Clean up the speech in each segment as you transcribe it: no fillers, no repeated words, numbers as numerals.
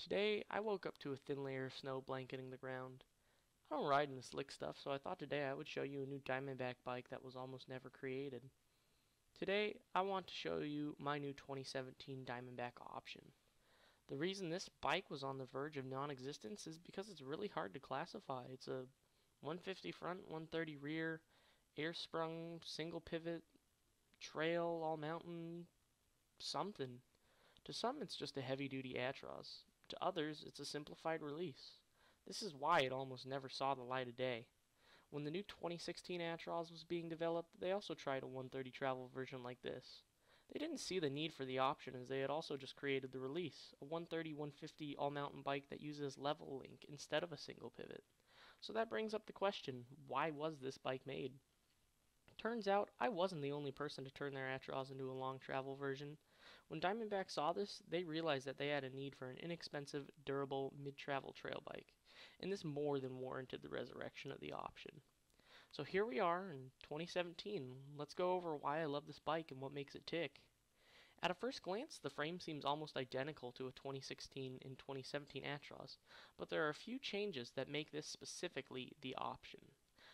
Today, I woke up to a thin layer of snow blanketing the ground. I don't ride in the slick stuff, so I thought today I would show you a new Diamondback bike that was almost never created. Today, I want to show you my new 2017 Diamondback Option. The reason this bike was on the verge of non-existence is because it's really hard to classify. It's a 150 front, 130 rear, air-sprung, single pivot, trail, all-mountain, something. To some, it's just a heavy-duty Atros. To others, it's a simplified release. This is why it almost never saw the light of day. When the new 2016 Atros was being developed, they also tried a 130 travel version like this. They didn't see the need for the option, as they had also just created the release, a 130-150 all-mountain bike that uses level link instead of a single pivot. So that brings up the question, why was this bike made? Turns out, I wasn't the only person to turn their Atros into a long travel version. When Diamondback saw this, they realized that they had a need for an inexpensive, durable, mid-travel trail bike, and this more than warranted the resurrection of the option. So here we are in 2017. Let's go over why I love this bike and what makes it tick. At a first glance, the frame seems almost identical to a 2016 and 2017 Atros, but there are a few changes that make this specifically the option.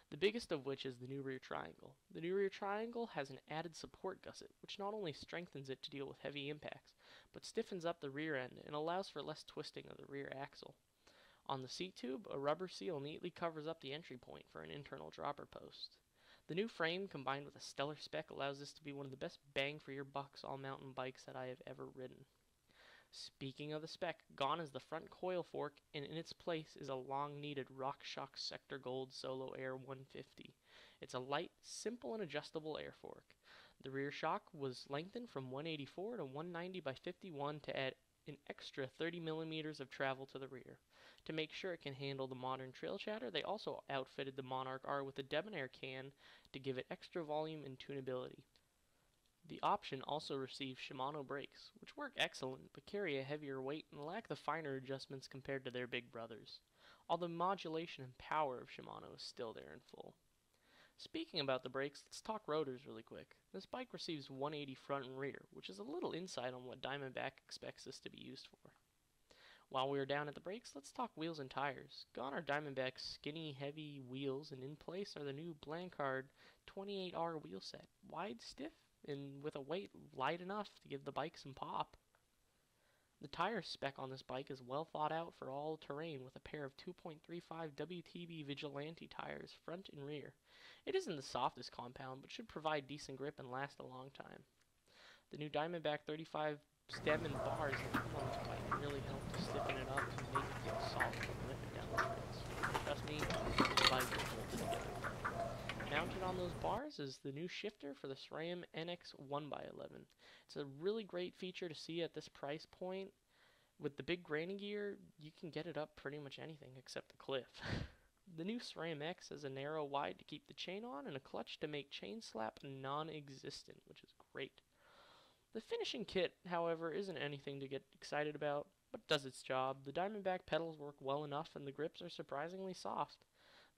The biggest of which is the new rear triangle. The new rear triangle has an added support gusset, which not only strengthens it to deal with heavy impacts, but stiffens up the rear end and allows for less twisting of the rear axle. On the seat tube, a rubber seal neatly covers up the entry point for an internal dropper post. The new frame, combined with a stellar spec, allows this to be one of the best bang-for-your-bucks all-mountain bikes that I have ever ridden. Speaking of the spec, gone is the front coil fork, and in its place is a long-needed RockShox Sector Gold Solo Air 150. It's a light, simple, and adjustable air fork. The rear shock was lengthened from 184 to 190 by 51 to add an extra 30 millimeters of travel to the rear. To make sure it can handle the modern trail chatter, they also outfitted the Monarch R with a debonair can to give it extra volume and tunability. The option also receives Shimano brakes, which work excellent but carry a heavier weight and lack the finer adjustments compared to their big brothers, although modulation and power of Shimano is still there in full. Speaking about the brakes, let's talk rotors really quick. This bike receives 180 front and rear, which is a little insight on what Diamondback expects this to be used for. While we are down at the brakes, let's talk wheels and tires. Gone are Diamondback's skinny, heavy wheels, and in place are the new Blancard 28R wheel set, wide, stiff, and with a weight light enough to give the bike some pop. The tire spec on this bike is well thought out for all terrain with a pair of 2.35 WTB Vigilante tires front and rear. It isn't the softest compound, but should provide decent grip and last a long time. The new Diamondback 35 stem and bars that come on this bike really help to stiffen it up and make it feel solid when whipping down the trails. Trust me, the bike is bolted together. Mounted on those bars is the new shifter for the SRAM NX 1x11. It's a really great feature to see at this price point. With the big granny gear, you can get it up pretty much anything except the cliff. The new SRAM X has a narrow wide to keep the chain on and a clutch to make chain slap non-existent, which is great. The finishing kit, however, isn't anything to get excited about, but it does its job. The Diamondback pedals work well enough and the grips are surprisingly soft.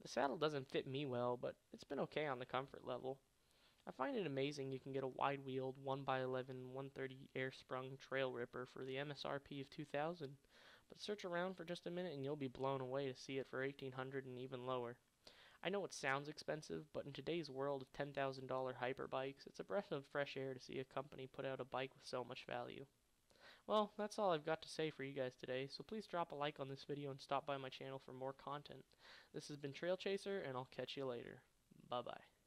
The saddle doesn't fit me well, but it's been okay on the comfort level. I find it amazing you can get a wide-wheeled 1x11 130 air-sprung trail ripper for the MSRP of $2,000, but search around for just a minute and you'll be blown away to see it for $1,800 and even lower. I know it sounds expensive, but in today's world of $10,000 hyper bikes, it's a breath of fresh air to see a company put out a bike with so much value. Well, that's all I've got to say for you guys today, so please drop a like on this video and stop by my channel for more content. This has been Trail Chaser, and I'll catch you later. Bye-bye.